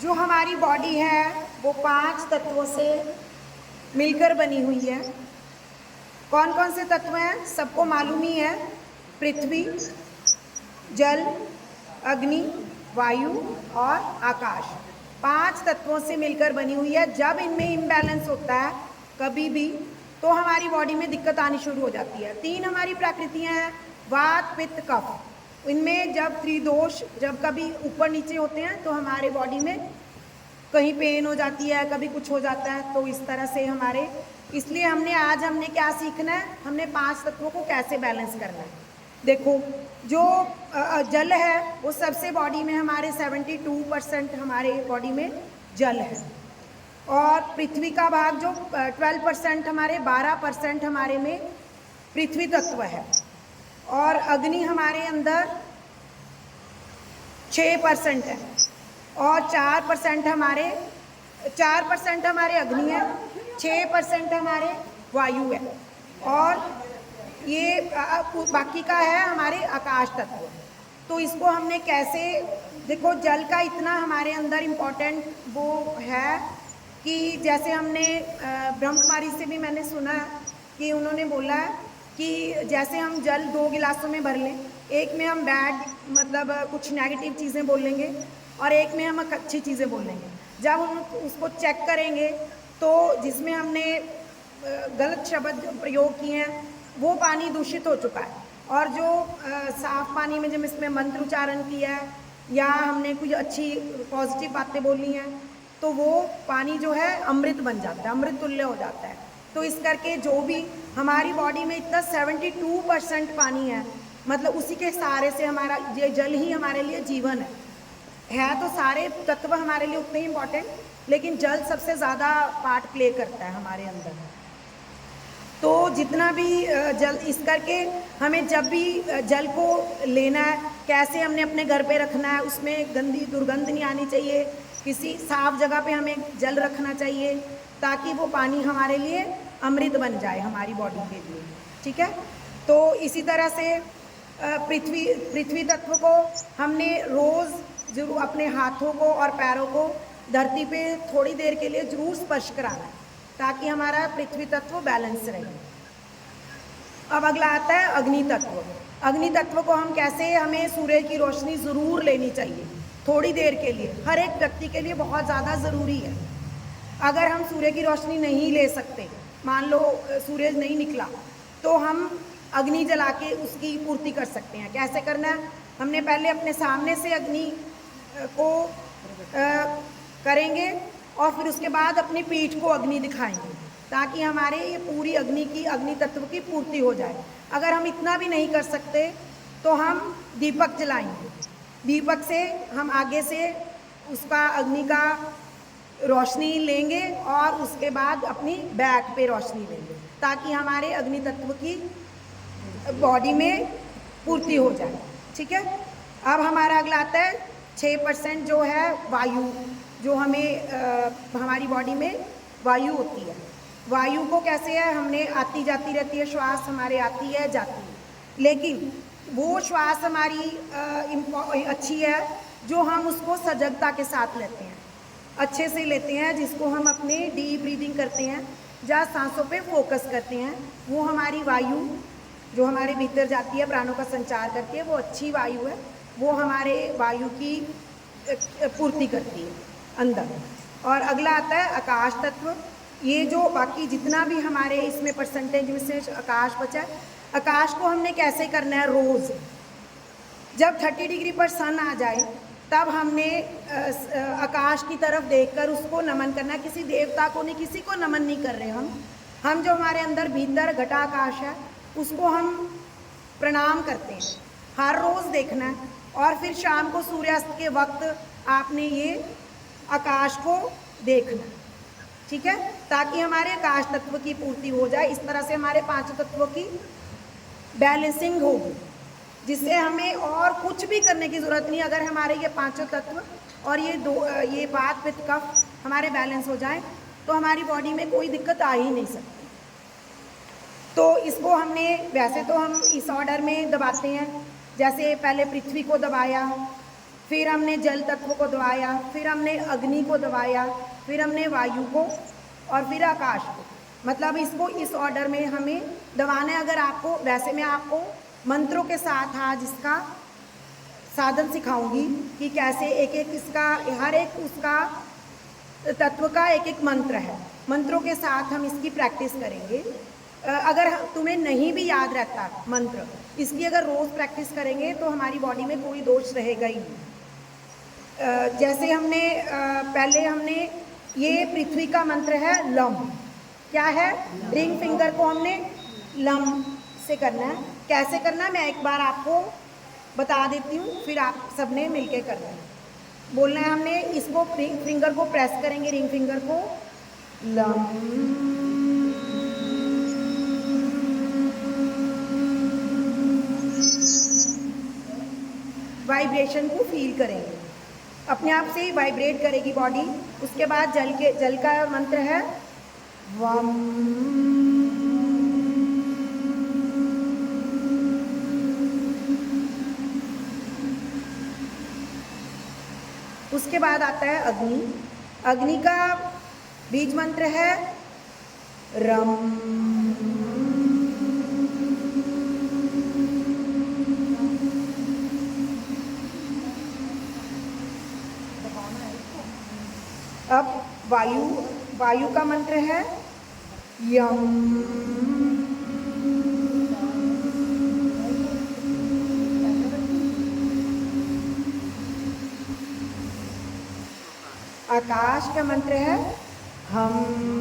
जो हमारी बॉडी है वो 5 तत्वों से मिलकर बनी हुई है। कौन कौन से तत्व हैं सबको मालूम ही है। पृथ्वी, जल, अग्नि, वायु और आकाश 5 तत्वों से मिलकर बनी हुई है। जब इनमें इम्बैलेंस होता है कभी भी तो हमारी बॉडी में दिक्कत आनी शुरू हो जाती है। 3 हमारी प्रकृतियां हैं, वात, पित्त, कफ। इनमें जब त्रिदोष जब कभी ऊपर नीचे होते हैं तो हमारे बॉडी में कहीं पेन हो जाती है, कभी कुछ हो जाता है। तो इस तरह से हमारे इसलिए हमने क्या सीखना है, हमने 5 तत्वों को कैसे बैलेंस करना है। देखो जो जल है वो सबसे बॉडी में हमारे 72% हमारे बॉडी में जल है। और पृथ्वी का भाग जो 12% हमारे 12% हमारे में पृथ्वी तत्व है। और अग्नि हमारे अंदर 6% है और 4% हमारे अग्नि है, 6% हमारे वायु है और ये बाकी का है हमारे आकाश तत्व। तो इसको हमने कैसे, देखो जल का इतना हमारे अंदर इम्पोर्टेंट वो है कि जैसे हमने ब्रह्म कुमारी से भी मैंने सुना कि उन्होंने बोला कि जैसे हम जल 2 गिलासों में भर लें, एक में हम बैड मतलब कुछ नेगेटिव चीज़ें बोलेंगे और एक में हम अच्छी चीज़ें बोलेंगे। जब हम उसको चेक करेंगे तो जिसमें हमने गलत शब्द प्रयोग किए हैं वो पानी दूषित हो चुका है और जो साफ पानी में जब इसमें मंत्र उच्चारण किया है या हमने कुछ अच्छी पॉजिटिव बातें बोली हैं तो वो पानी जो है अमृत बन जाता है, अमृत तुल्य हो जाता है। तो इस करके जो भी हमारी बॉडी में इतना 72% पानी है, मतलब उसी के सहारे से हमारा ये जल ही हमारे लिए जीवन है। तो सारे तत्व हमारे लिए उतने ही इम्पोर्टेंट, लेकिन जल सबसे ज़्यादा पार्ट प्ले करता है हमारे अंदर। तो जितना भी जल, इस करके हमें जब भी जल को लेना है कैसे हमने अपने घर पे रखना है, उसमें गंदी दुर्गंध नहीं आनी चाहिए, किसी साफ जगह पे हमें जल रखना चाहिए ताकि वो पानी हमारे लिए अमृत बन जाए हमारी बॉडी के लिए। ठीक है, तो इसी तरह से पृथ्वी तत्व को हमने रोज़ जरूर अपने हाथों को और पैरों को धरती पे थोड़ी देर के लिए जरूर स्पर्श कराना है ताकि हमारा पृथ्वी तत्व बैलेंस रहे। अब अगला आता है अग्नि तत्व। अग्नि तत्व को हम कैसे, हमें सूर्य की रोशनी ज़रूर लेनी चाहिए थोड़ी देर के लिए, हर एक व्यक्ति के लिए बहुत ज़्यादा ज़रूरी है। अगर हम सूर्य की रोशनी नहीं ले सकते, मान लो सूरज नहीं निकला, तो हम अग्नि जला के उसकी पूर्ति कर सकते हैं। कैसे करना है, हमने पहले अपने सामने से अग्नि को करेंगे और फिर उसके बाद अपनी पीठ को अग्नि दिखाएंगे ताकि हमारे ये पूरी अग्नि तत्व की पूर्ति हो जाए। अगर हम इतना भी नहीं कर सकते तो हम दीपक जलाएंगे, दीपक से हम आगे से उसका अग्नि का रोशनी लेंगे और उसके बाद अपनी बैक पे रोशनी लेंगे ताकि हमारे अग्नि तत्व की बॉडी में पूर्ति हो जाए। ठीक है, अब हमारा अगला आता है 6% जो है वायु, जो हमें हमारी बॉडी में वायु होती है। वायु को कैसे है, हमने आती जाती रहती है, श्वास हमारे आती है जाती है, लेकिन वो श्वास हमारी अच्छी है जो हम उसको सजगता के साथ लेते हैं, अच्छे से लेते हैं, जिसको हम अपने डीप ब्रीदिंग करते हैं, जहाँ सांसों पे फोकस करते हैं। वो हमारी वायु जो हमारे भीतर जाती है प्राणों का संचार करती है, वो अच्छी वायु है, वो हमारे वायु की पूर्ति करती है अंदर। और अगला आता है आकाश तत्व। ये जो बाकी जितना भी हमारे इसमें परसेंटेज में से आकाश बचा है, आकाश को हमने कैसे करना है, रोज़ जब 30 डिग्री पर सन आ जाए तब हमने आकाश की तरफ देखकर उसको नमन करना है। किसी देवता को नहीं, किसी को नमन नहीं कर रहे हम जो हमारे अंदर भीतर घटाकाश है उसको हम प्रणाम करते हैं, हर रोज़ देखना है। और फिर शाम को सूर्यास्त के वक्त आपने ये आकाश को देखना, ठीक है, ताकि हमारे आकाश तत्व की पूर्ति हो जाए। इस तरह से हमारे 5 तत्वों की बैलेंसिंग होगी, जिससे हमें और कुछ भी करने की ज़रूरत नहीं। अगर हमारे ये 5 तत्व और ये वात पित्त कफ हमारे बैलेंस हो जाए तो हमारी बॉडी में कोई दिक्कत आ ही नहीं सकती। तो इसको हमने, वैसे तो हम इस ऑर्डर में दबाते हैं, जैसे पहले पृथ्वी को दबाया, फिर हमने जल तत्व को दबाया, फिर हमने अग्नि को दबाया, फिर हमने वायु को और फिर आकाश को। मतलब इसको इस ऑर्डर में हमें दबाना है। अगर आपको, वैसे मैं आपको मंत्रों के साथ आज इसका साधन सिखाऊंगी कि कैसे एक एक इसका, हर एक उसका तत्व का एक एक मंत्र है। मंत्रों के साथ हम इसकी प्रैक्टिस करेंगे। अगर तुम्हें नहीं भी याद रहता मंत्र, इसलिए अगर रोज़ प्रैक्टिस करेंगे तो हमारी बॉडी में कोई दोष रहेगा ही नहीं। जैसे हमने पहले हमने ये पृथ्वी का मंत्र है लम। क्या है? रिंग फिंगर को हमने लम से करना है। कैसे करना है मैं एक बार आपको बता देती हूँ, फिर आप सबने मिलके करना है। बोलना है हमने, इसको फिंगर को प्रेस करेंगे, रिंग फिंगर को, लम। वाइब्रेशन को फील करेंगे, अपने आप से ही वाइब्रेट करेगी बॉडी। उसके बाद जल का मंत्र है वम। उसके बाद आता है अग्नि। अग्नि का बीज मंत्र है रम। अब वायु का मंत्र है यम। आकाश का मंत्र है हम।